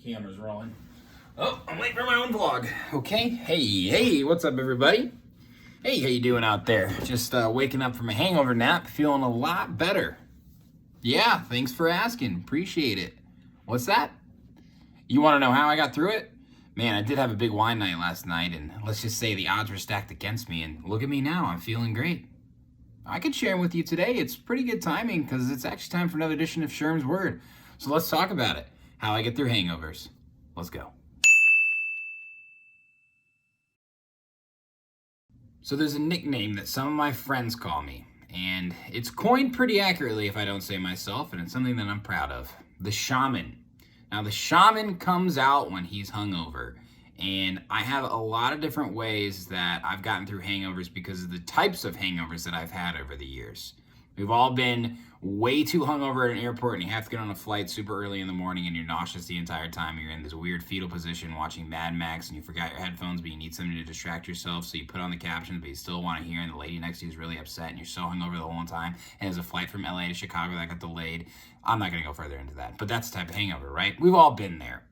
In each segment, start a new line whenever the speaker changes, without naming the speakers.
Camera's rolling. Oh, I'm late for my own vlog. Okay, hey, what's up everybody? Hey, how you doing out there? Just waking up from a hangover nap, feeling a lot better. Yeah, thanks for asking, appreciate it. What's that? You wanna know how I got through it? Man, I did have a big wine night last night, and let's just say the odds were stacked against me, and look at me now, I'm feeling great. I could share with you today. It's pretty good timing because it's actually time for another edition of Sherm's Word. So let's talk about it. How I get through hangovers. Let's go. So there's a nickname that some of my friends call me, and it's coined pretty accurately if I don't say myself, and it's something that I'm proud of. The Shaman. Now the Shaman comes out when he's hungover, and I have a lot of different ways that I've gotten through hangovers because of the types of hangovers that I've had over the years. We've all been way too hungover at an airport and you have to get on a flight super early in the morning and you're nauseous the entire time. You're in this weird fetal position watching Mad Max and you forgot your headphones, but you need something to distract yourself, so you put on the captions, but you still want to hear, and the lady next to you is really upset and you're so hungover the whole time, and there's a flight from LA to Chicago that got delayed. I'm not going to go further into that, but that's the type of hangover, right? We've all been there.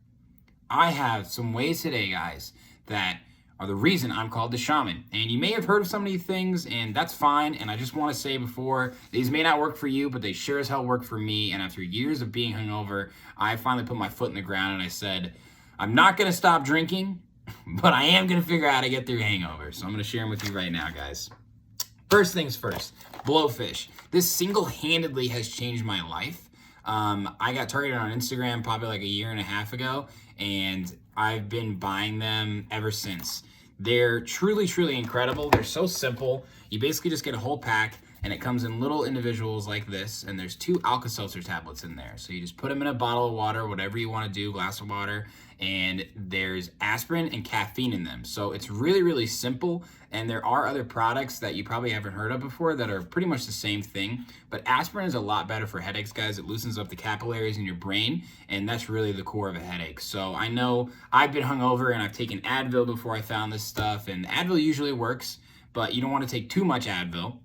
I have some ways today, guys, that are the reason I'm called the Shaman. And you may have heard of some of these things, and that's fine. And I just want to say before, these may not work for you, but they sure as hell work for me. And after years of being hungover, I finally put my foot in the ground and I said, I'm not going to stop drinking, but I am going to figure out how to get through hangovers. So I'm going to share them with you right now, guys. First things first, Blowfish. This single-handedly has changed my life. I got targeted on Instagram probably like a year and a half ago, and I've been buying them ever since. They're truly, truly incredible. They're so simple. You basically just get a whole pack, and it comes in little individuals like this, and there's 2 Alka-Seltzer tablets in there. So you just put them in a bottle of water, whatever you want to do, glass of water, and there's aspirin and caffeine in them. So it's really, really simple, and there are other products that you probably haven't heard of before that are pretty much the same thing, but aspirin is a lot better for headaches, guys. It loosens up the capillaries in your brain, and that's really the core of a headache. So I know I've been hungover, and I've taken Advil before I found this stuff, and Advil usually works, but you don't want to take too much Advil,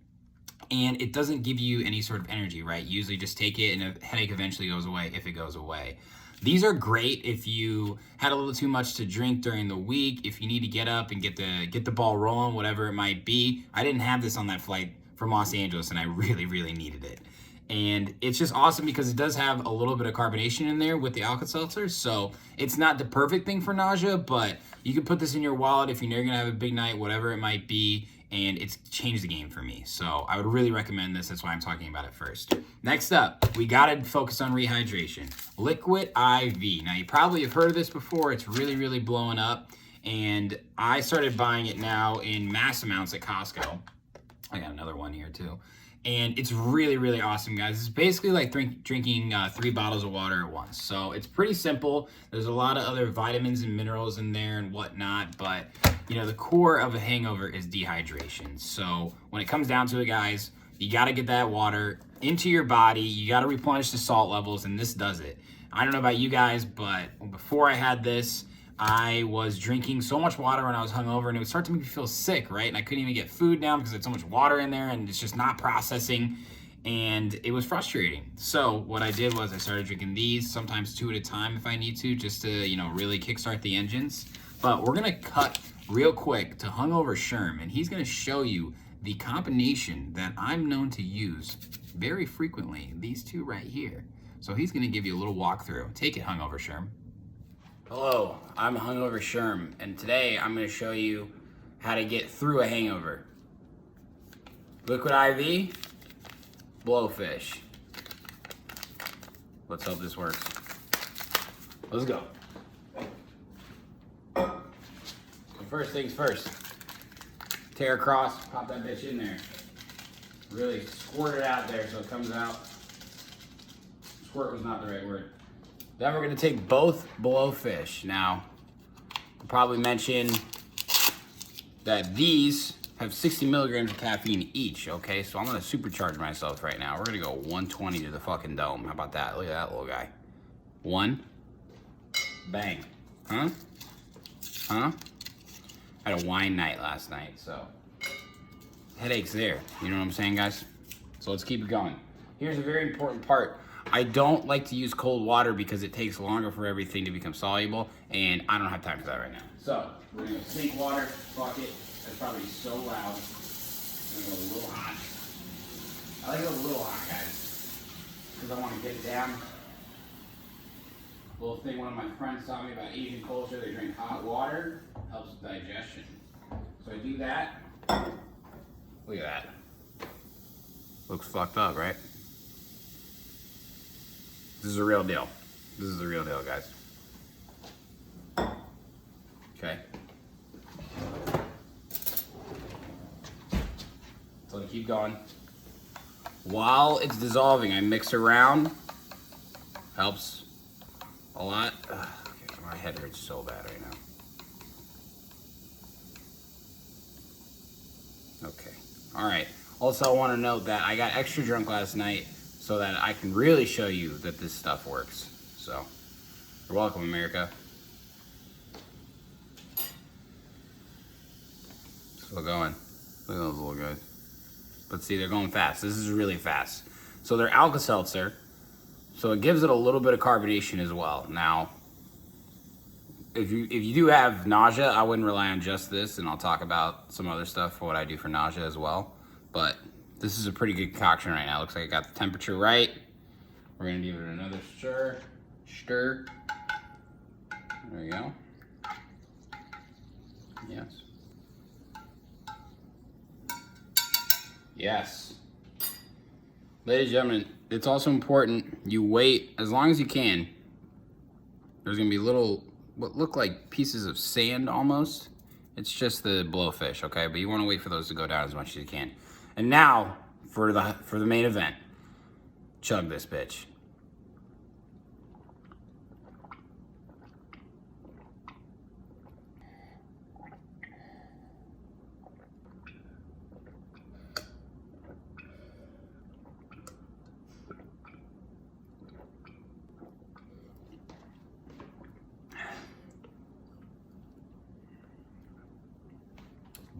and it doesn't give you any sort of energy, right? You usually just take it, and a headache eventually goes away if it goes away. These are great if you had a little too much to drink during the week, if you need to get up and get the ball rolling, whatever it might be. I didn't have this on that flight from Los Angeles, and I really, really needed it. And it's just awesome because it does have a little bit of carbonation in there with the Alka-Seltzer, so it's not the perfect thing for nausea, but you can put this in your wallet if you know you're gonna have a big night, whatever it might be, and it's changed the game for me. So I would really recommend this. That's why I'm talking about it first. Next up, we gotta focus on rehydration. Liquid IV. Now you probably have heard of this before. It's really, really blowing up, and I started buying it now in mass amounts at Costco. I got another one here too. And it's really, really awesome, guys. It's basically like drinking 3 bottles of water at once. So it's pretty simple. There's a lot of other vitamins and minerals in there and whatnot, but you know, the core of a hangover is dehydration. So when it comes down to it, guys, you gotta get that water into your body. You gotta replenish the salt levels, and this does it. I don't know about you guys, but before I had this, I was drinking so much water when I was hungover, and it would start to make me feel sick, right? And I couldn't even get food down because there's so much water in there, and it's just not processing, and it was frustrating. So what I did was I started drinking these, sometimes 2 at a time if I need to, just to, you know, really kickstart the engines. But we're gonna cut real quick to hungover Sherm, and he's gonna show you the combination that I'm known to use very frequently, these 2 right here. So he's gonna give you a little walkthrough. Take it, hungover Sherm. Hello, I'm Hungover Sherm, and today I'm going to show you how to get through a hangover. Liquid IV, Blowfish. Let's hope this works. Let's go. So first things first, tear across, pop that bitch in there. Really squirt it out there so it comes out. Squirt was not the right word. Then we're gonna take both Blowfish. Now, I'll probably mention that these have 60 milligrams of caffeine each, okay? So I'm gonna supercharge myself right now. We're gonna go 120 to the fucking dome. How about that? Look at that little guy. 1, bang. Huh? Huh? I had a wine night last night, so headache's there. You know what I'm saying, guys? So let's keep it going. Here's a very important part I don't like to use cold water because it takes longer for everything to become soluble, and I don't have time for that right now. So, we're gonna sink water, bucket. That's probably so loud. It's gonna go a little hot. I like it a little hot, guys, because I want to get it down. Little thing one of my friends taught me about Asian culture, they drink hot water, helps with digestion. So I do that. Look at that. Looks fucked up, right? This is a real deal. This is a real deal, guys. Okay. So I keep going. While it's dissolving, I mix around. Helps a lot. Okay, my head hurts so bad right now. Okay. All right. Also, I want to note that I got extra drunk last night so that I can really show you that this stuff works. So, you're welcome, America. Still going. Look at those little guys. But see, they're going fast. This is really fast. So they're Alka-Seltzer. So it gives it a little bit of carbonation as well. Now, if you do have nausea, I wouldn't rely on just this, and I'll talk about some other stuff for what I do for nausea as well. But this is a pretty good concoction right now. Looks like I got the temperature right. We're gonna give it another stir. There we go. Yes. Yes. Ladies and gentlemen, it's also important you wait as long as you can. There's gonna be little, what look like pieces of sand almost. It's just the blowfish, okay? But you wanna wait for those to go down as much as you can. And now, for the main event, chug this bitch.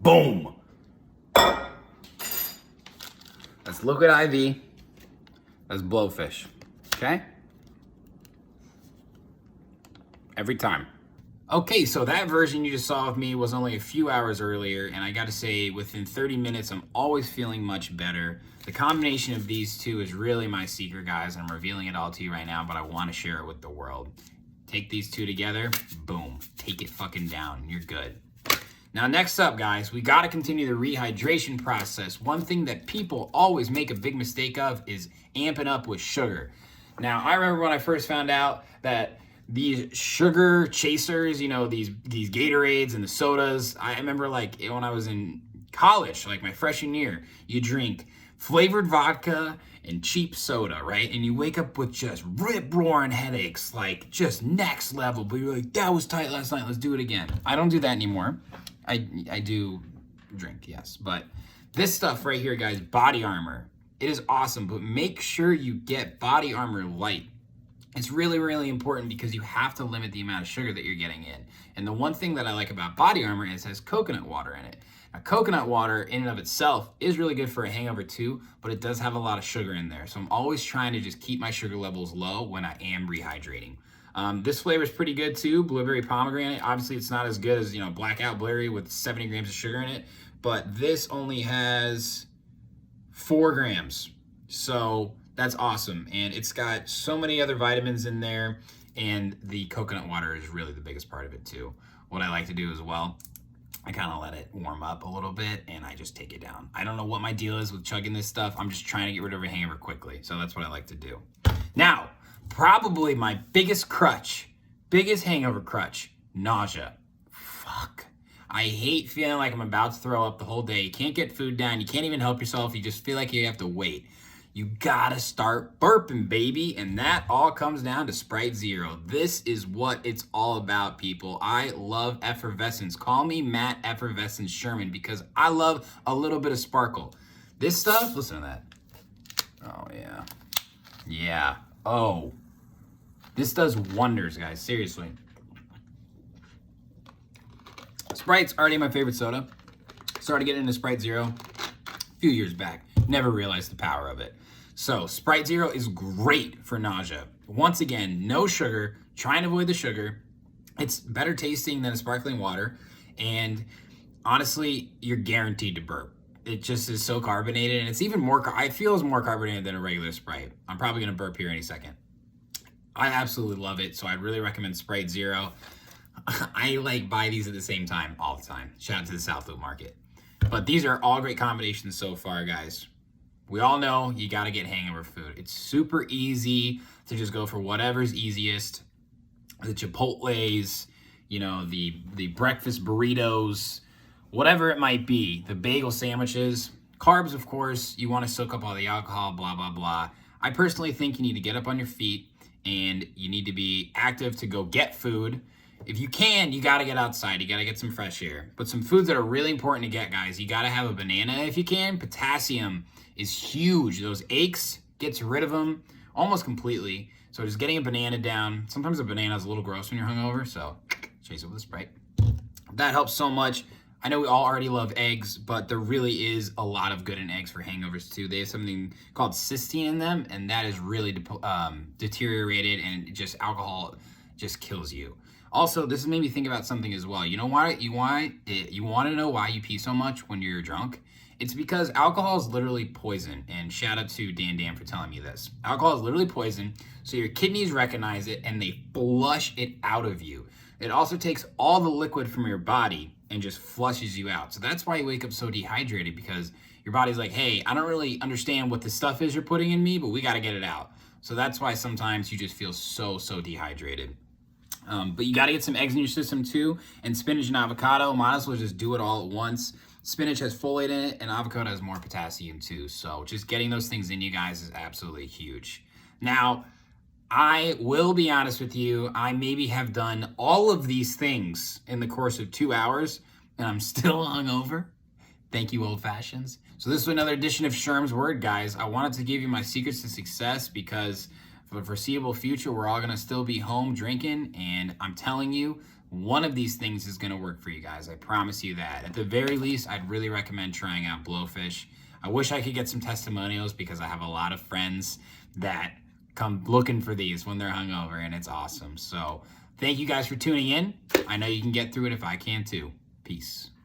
Boom! That's liquid IV. That's blowfish. Okay? Every time. Okay, so that version you just saw of me was only a few hours earlier, and I gotta say, within 30 minutes, I'm always feeling much better. The combination of these two is really my secret, guys. I'm revealing it all to you right now, but I want to share it with the world. Take these two together, boom. Take it fucking down. You're good. Now, next up, guys, we got to continue the rehydration process. One thing that people always make a big mistake of is amping up with sugar. Now, I remember when I first found out that these sugar chasers, you know, these Gatorades and the sodas, I remember like when I was in college, like my freshman year, you drink flavored vodka and cheap soda, right? And you wake up with just rip-roaring headaches, like just next level, but you're like, that was tight last night, let's do it again. I don't do that anymore. I do drink, yes. But this stuff right here, guys, Body Armor, it is awesome, but make sure you get Body Armor Lyte. It's really, really important because you have to limit the amount of sugar that you're getting in. And the one thing that I like about Body Armor is it has coconut water in it. Now, coconut water in and of itself is really good for a hangover too, but it does have a lot of sugar in there. So I'm always trying to just keep my sugar levels low when I am rehydrating. This flavor is pretty good too, blueberry pomegranate. Obviously, it's not as good as, you know, blackout berry with 70 grams of sugar in it, but this only has 4 grams. So that's awesome. And it's got so many other vitamins in there, and the coconut water is really the biggest part of it too. What I like to do as well, I kind of let it warm up a little bit and I just take it down. I don't know what my deal is with chugging this stuff. I'm just trying to get rid of a hangover quickly. So that's what I like to do. Now, probably my biggest hangover crutch, nausea. Fuck. I hate feeling like I'm about to throw up the whole day. You can't get food down. You can't even help yourself. You just feel like you have to wait. You gotta start burping, baby. And that all comes down to Sprite Zero. This is what it's all about, people. I love effervescence. Call me Matt Effervescence Sherman because I love a little bit of sparkle. This stuff, listen to that. Oh, yeah. Yeah. Oh, this does wonders, guys. Seriously. Sprite's already my favorite soda. Started getting into Sprite Zero a few years back. Never realized the power of it. So Sprite Zero is great for nausea. Once again, no sugar, try and avoid the sugar. It's better tasting than a sparkling water, and honestly, you're guaranteed to burp. It just is so carbonated, and it's even more, I feel it's more carbonated than a regular Sprite. I'm probably gonna burp here any second. I absolutely love it, so I'd really recommend Sprite Zero. I like buy these at the same time all the time. Shout out to the South Loop Market. But these are all great combinations so far, guys. We all know you gotta get hangover food. It's super easy to just go for whatever's easiest. The Chipotles, you know, the breakfast burritos, whatever it might be, the bagel sandwiches, carbs, of course, you want to soak up all the alcohol, blah, blah, blah. I personally think you need to get up on your feet and you need to be active to go get food. If you can, you got to get outside. You got to get some fresh air. But some foods that are really important to get, guys, you got to have a banana if you can. Potassium is huge. Those aches, gets rid of them almost completely. So just getting a banana down. Sometimes a banana is a little gross when you're hungover, so chase it with a Sprite. That helps so much. I know we all already love eggs, but there really is a lot of good in eggs for hangovers too. They have something called cysteine in them, and that is really deteriorated, and just alcohol just kills you. Also, this has made me think about something as well. You know why you want to know why you pee so much when you're drunk? It's because alcohol is literally poison, and shout out to Dan for telling me this. Alcohol is literally poison, so your kidneys recognize it and they flush it out of you. It also takes all the liquid from your body and just flushes you out. So that's why you wake up so dehydrated, because your body's like, hey, I don't really understand what the stuff is you're putting in me, but we got to get it out. So that's why sometimes you just feel so dehydrated. But you got to get some eggs in your system too, and spinach and avocado. Might as well just do it all at once. Spinach has folate in it, and avocado has more potassium too. So just getting those things in you guys is absolutely huge. Now, I will be honest with you. I maybe have done all of these things in the course of 2 hours, and I'm still hungover. Thank you, old fashions. So this is another edition of Sherm's Word, guys. I wanted to give you my secrets to success, because for the foreseeable future, we're all gonna still be home drinking, and I'm telling you, one of these things is gonna work for you guys. I promise you that. At the very least, I'd really recommend trying out Blowfish. I wish I could get some testimonials, because I have a lot of friends that come looking for these when they're hungover, and it's awesome. So thank you guys for tuning in. I know you can get through it if I can too. Peace.